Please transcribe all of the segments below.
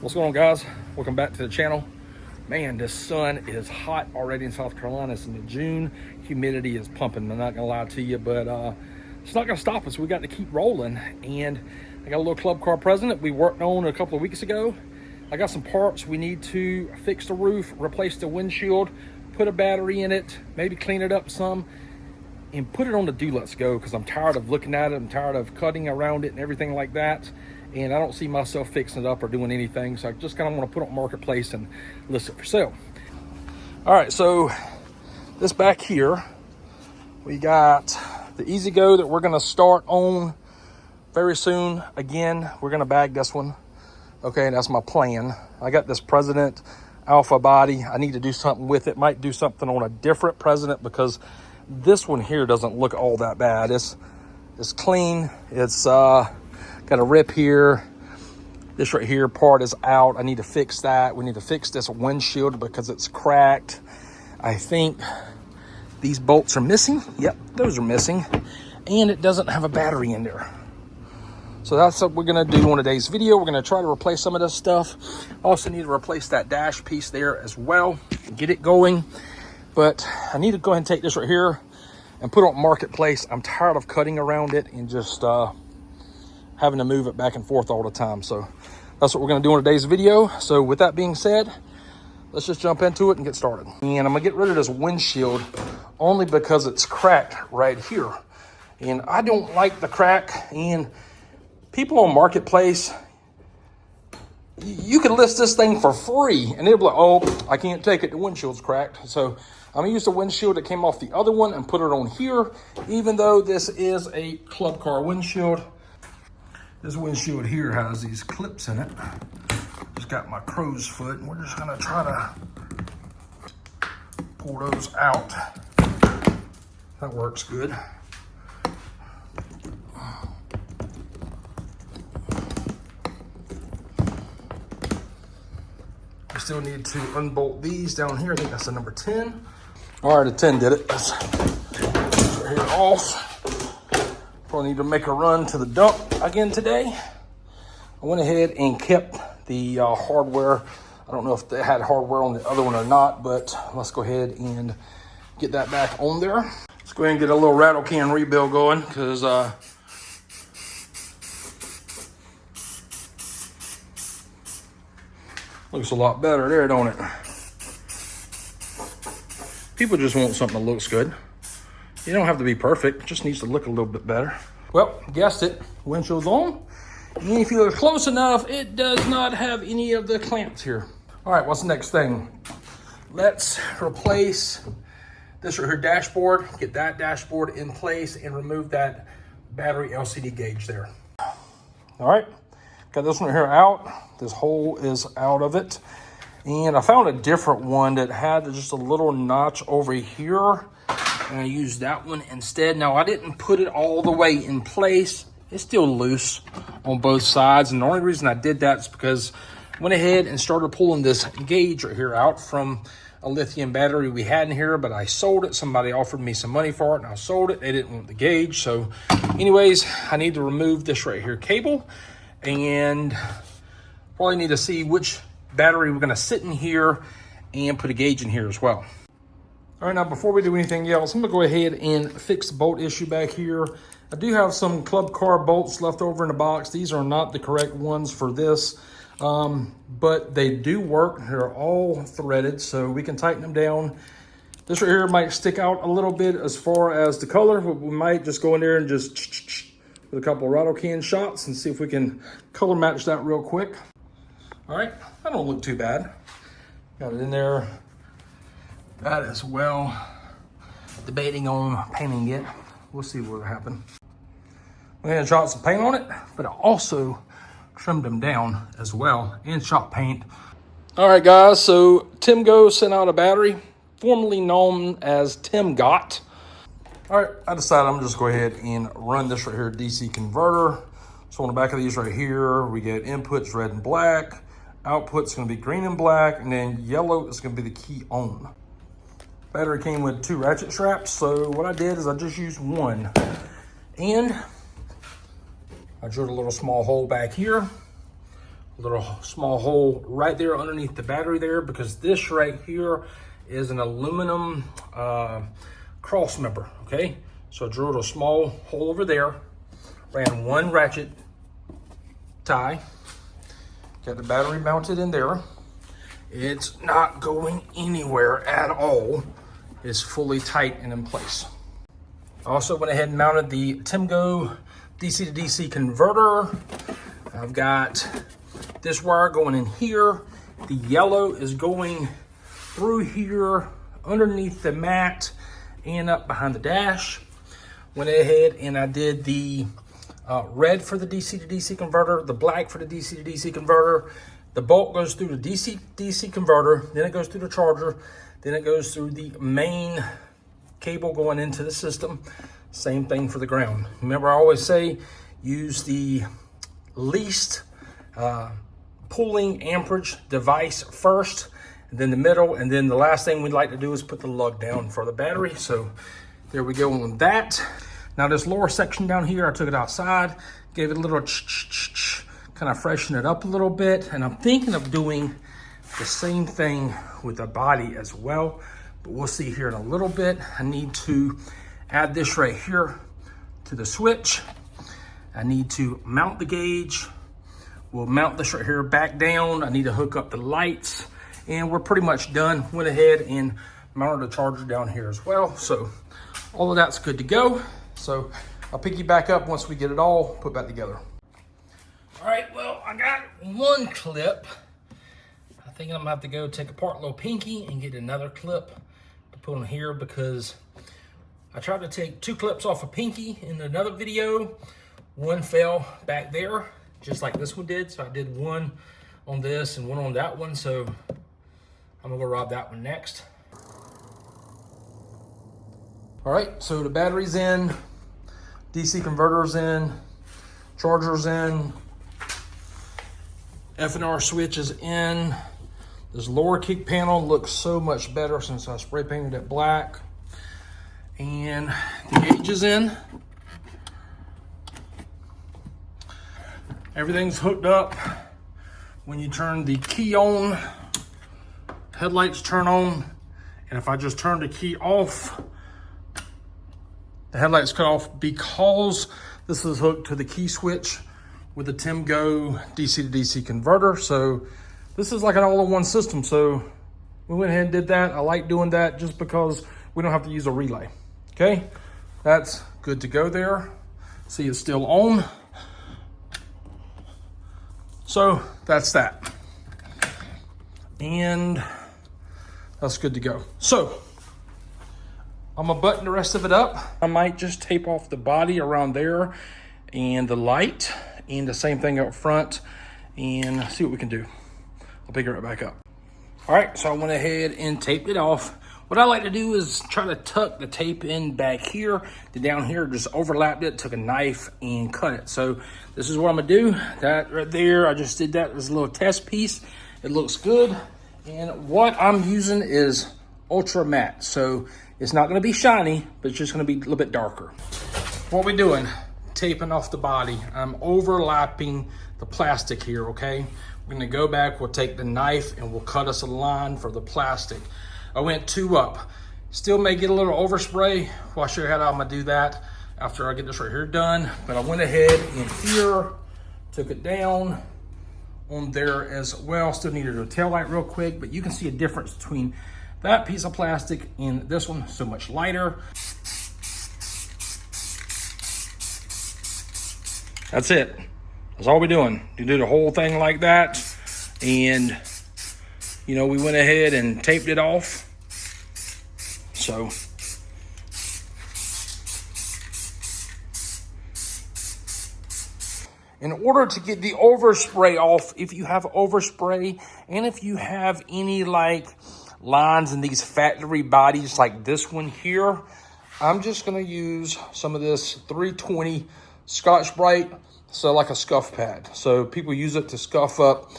What's going on, guys? Welcome back to the channel. Man, this sun is hot already in South Carolina. It's in June. Humidity is pumping. I'm not gonna lie to you, but it's not gonna stop us. We got to keep rolling. And I got a little club car present that we worked on a couple of weeks ago. I got some parts. We need to fix the roof, replace the windshield, put a battery in it, maybe clean it up some, and put it on the do let's go, because I'm tired of looking at it. I'm tired of cutting around it and everything like that. And I don't see myself fixing it up or doing anything. So I just kind of want to put it on Marketplace and list it for sale. All right, so this back here, we got the Easy Go that we're going to start on very soon. Again, we're going to bag this one. Okay, that's my plan. I got this President Alpha body. I need to do something with it. Might do something on a different President, because this one here doesn't look all that bad. It's clean. It's got a rip here. This right here part is out. I need to fix that. We need to fix this windshield because it's cracked. I think these bolts are missing. Yep, those are missing. And it doesn't have a battery in there. So that's what we're gonna do on today's video. We're gonna try to replace some of this stuff. Also need to replace that dash piece there as well, get it going. But I need to go ahead and take this right here and put it on Marketplace. I'm tired of cutting around it and just having to move it back and forth all the time. So that's what we're gonna do in today's video. So with that being said, let's just jump into it and get started. And I'm gonna get rid of this windshield only because it's cracked right here. And I don't like the crack. And people on Marketplace, you can list this thing for free and they'll be like, oh, I can't take it, the windshield's cracked. So I'm gonna use the windshield that came off the other one and put it on here, even though this is a club car windshield. This windshield here has these clips in it. Just got my crow's foot, and we're just gonna try to pull those out. That works good. We still need to unbolt these down here. I think that's a number 10. All right, a 10 did it. Let's get right here off. Probably need to make a run to the dump again today. I went ahead and kept the hardware. I don't know if they had hardware on the other one or not, but let's go ahead and get that back on there. Let's go ahead and get a little rattle can rebuild going, because looks a lot better there, don't it? People just want something that looks good. You don't have to be perfect, it just needs to look a little bit better. Well, guessed it, windshield's on. And if you look close enough, it does not have any of the clamps here. All right, what's the next thing? Let's replace this right here dashboard, get that dashboard in place and remove that battery LCD gauge there. All right, got this one here out. This hole is out of it. And I found a different one that had just a little notch over here. And I used that one instead. Now, I didn't put it all the way in place. It's still loose on both sides. And the only reason I did that is because I went ahead and started pulling this gauge right here out from a lithium battery we had in here, but I sold it. Somebody offered me some money for it and I sold it. They didn't want the gauge. So anyways, I need to remove this right here cable and probably need to see which battery we're gonna sit in here and put a gauge in here as well. All right, now before we do anything else, I'm gonna go ahead and fix the bolt issue back here. I do have some club car bolts left over in the box. These are not the correct ones for this, but they do work. They're all threaded, so we can tighten them down. This right here might stick out a little bit as far as the color, but we might just go in there and just with a couple of rattle can shots and see if we can color match that real quick. All right, that don't look too bad. Got it in there. That as well. Debating on painting it. We'll see what will happen. We're gonna shot some paint on it, but I also trimmed them down as well and shot paint. All right, guys, so Temgo sent out a battery, formerly known as Temgot. All right, I decided I'm just go ahead and run this right here, DC converter. So on the back of these right here, we get inputs red and black, output's gonna be green and black, and then yellow is gonna be the key on. Battery came with 2 ratchet straps, so what I did is I just used one. And I drilled a little small hole back here, little small hole right there underneath the battery there, because this right here is an aluminum cross member, okay? So I drilled a small hole over there, ran one ratchet tie, got the battery mounted in there. It's not going anywhere at all. It's fully tight and in place. I also went ahead and mounted the Temgo DC to DC converter. I've got this wire going in here. The yellow is going through here, underneath the mat, and up behind the dash. Went ahead and I did the red for the DC to DC converter, the black for the DC to DC converter. The bolt goes through the DC to DC converter, then it goes through the charger, then it goes through the main cable going into the system. Same thing for the ground. Remember, I always say use the least pulling amperage device first, and then the middle, and then the last thing we'd like to do is put the lug down for the battery. So there we go on that. Now this lower section down here, I took it outside, gave it a little kind of freshen it up a little bit, and I'm thinking of doing the same thing with the body as well, but we'll see here in a little bit. I need to add this right here to the switch. I need to mount the gauge. We'll mount this right here back down. I need to hook up the lights, and we're pretty much done. Went ahead and mounted the charger down here as well. So all of that's good to go. So I'll pick you back up once we get it all put back together. All right, well, I got one clip. I think I'm gonna have to go take apart a little pinky and get another clip to put on here, because I tried to take two clips off a pinky in another video. One fell back there, just like this one did. So I did one on this and one on that one. So I'm gonna go rob that one next. All right, so the battery's in, DC converter's in, charger's in, F&R switch is in. This lower kick panel looks so much better since I spray painted it black. And the gauge is in. Everything's hooked up. When you turn the key on, headlights turn on. And if I just turn the key off, the headlights cut off, because this is hooked to the key switch with the Temgo DC to DC converter. So this is like an all-in-one system. So we went ahead and did that. I like doing that just because we don't have to use a relay. Okay, that's good to go there. See, it's still on. So that's that. And that's good to go. So I'm gonna button the rest of it up. I might just tape off the body around there and the light, and the same thing up front, and see what we can do. I'll pick it right back up. All right, so I went ahead and taped it off. What I like to do is try to tuck the tape in back here. The down here just overlapped it, took a knife and cut it. So this is what I'm gonna do. That right there, I just did that as a little test piece. It looks good. And what I'm using is ultra matte. So it's not gonna be shiny, but it's just gonna be a little bit darker. What we doing? Taping off the body. I'm overlapping the plastic here, okay? We're gonna go back, we'll take the knife and we'll cut us a line for the plastic. I went 2 up. Still may get a little overspray. Well, I'll show you how I'm gonna do that after I get this right here done. But I went ahead in here, took it down on there as well. Still needed a tail light real quick, but you can see a difference between that piece of plastic and this one, so much lighter. That's it. That's all we're doing. You do the whole thing like that. And, you know, we went ahead and taped it off. So, in order to get the overspray off, if you have overspray, and if you have any like lines in these factory bodies like this one here, I'm just gonna use some of this 320 Scotch-Brite, so like a scuff pad. So people use it to scuff up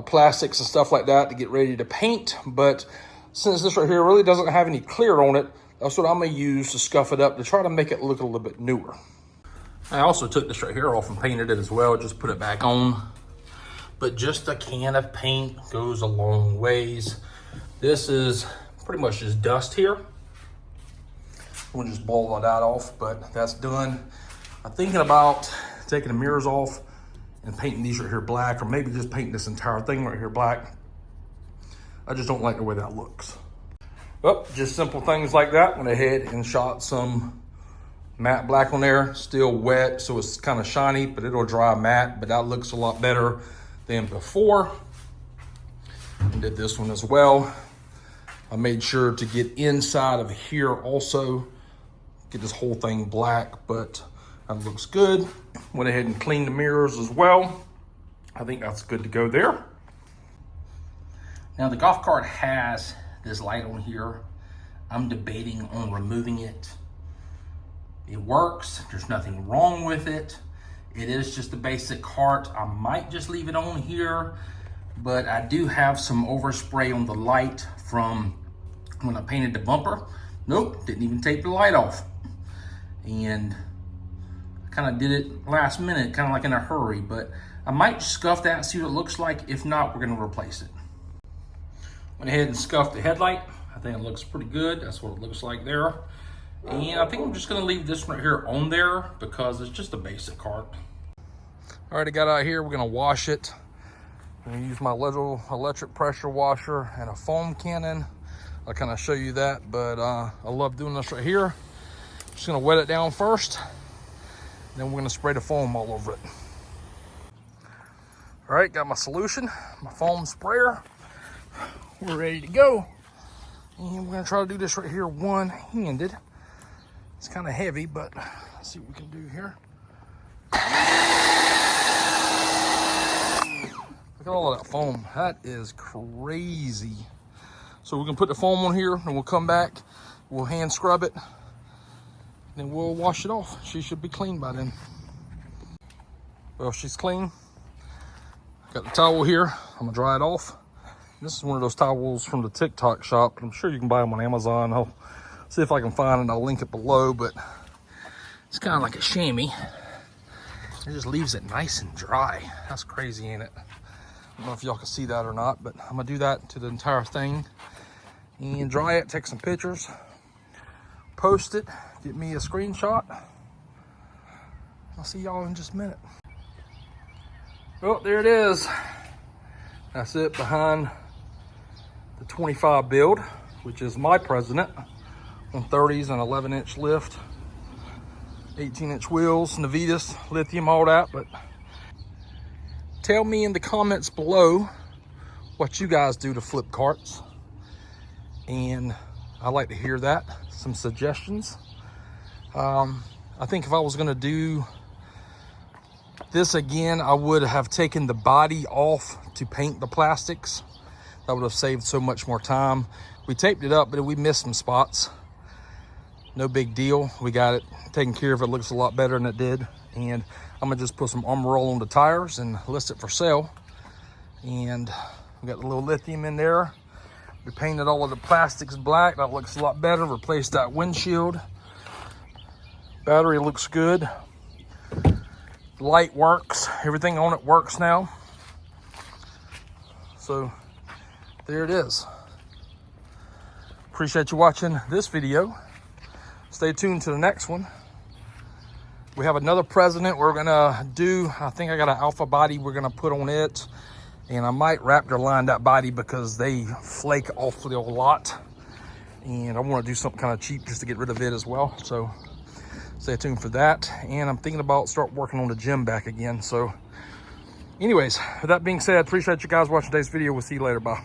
plastics and stuff like that to get ready to paint. But since this right here really doesn't have any clear on it, that's what I'm gonna use to scuff it up to try to make it look a little bit newer. I also took this right here off and painted it as well, just put it back on. but just a can of paint goes a long ways. This is pretty much just dust here. We'll just blow that off, but that's done. I'm thinking about taking the mirrors off and painting these right here black, or maybe just painting this entire thing right here black. I just don't like the way that looks. Well, just simple things like that. Went ahead and shot some matte black on there. Still wet, so it's kind of shiny, but it'll dry matte, but that looks a lot better than before. And did this one as well. I made sure to get inside of here also, get this whole thing black, but that looks good. Went ahead and cleaned the mirrors as well. I think that's good to go there. Now the golf cart has this light on here. I'm debating on removing it. It works, there's nothing wrong with it. It is just a basic cart. I might just leave it on here, but I do have some overspray on the light from when I painted the bumper. Nope, didn't even take the light off. And I kind of did it last minute, kind of like in a hurry, but I might scuff that and see what it looks like. If not, we're gonna replace it. Went ahead and scuffed the headlight. I think it looks pretty good. That's what it looks like there. And I think I'm just gonna leave this right here on there because it's just a basic cart. All right, I got out here, we're gonna wash it. I'm gonna use my little electric pressure washer and a foam cannon. I'll kind of show you that, but I love doing this right here. Just gonna wet it down first, then we're gonna spray the foam all over it. All right, got my solution, my foam sprayer. We're ready to go. And we're gonna try to do this right here one-handed. It's kind of heavy, but let's see what we can do here. Look at all of that foam. That is crazy. So we're gonna put the foam on here and we'll come back, we'll hand scrub it, then we'll wash it off. She should be clean by then. Well, she's clean. Got the towel here, I'm gonna dry it off. This is one of those towels from the TikTok shop. I'm sure you can buy them on Amazon. I'll see if I can find it. I'll link it below, but it's kind of like a chamois. It just leaves it nice and dry. That's crazy, ain't it? I don't know if y'all can see that or not, but I'm gonna do that to the entire thing and dry it, take some pictures, post it, get me a screenshot. I'll see y'all in just a minute. Oh, there it is. That's it behind the 25 build, which is my President, on 30s and 11-inch lift, 18-inch wheels, Navitas, lithium, all that. But tell me in the comments below what you guys do to flip carts, and I like to hear that, some suggestions. I think if I was gonna do this again, I would have taken the body off to paint the plastics. That would have saved so much more time. We taped it up, but we missed some spots. No big deal. We got it taken care of. It looks a lot better than it did. And I'm gonna just put some Armor Roll on the tires and list it for sale. And we got the little lithium in there. We painted all of the plastics black. That looks a lot better. Replaced that windshield. Battery looks good. Light works. Everything on it works now. So there it is. Appreciate you watching this video. Stay tuned to the next one. We have another President we're gonna do. I think I got an alpha body we're gonna put on it, and I might Raptor line that body because they flake awfully a lot, and I want to do something kind of cheap just to get rid of it as well. So stay tuned for that. And I'm thinking about start working on the gym back again. So anyways, with that being said, appreciate you guys watching today's video. We'll see you later. Bye.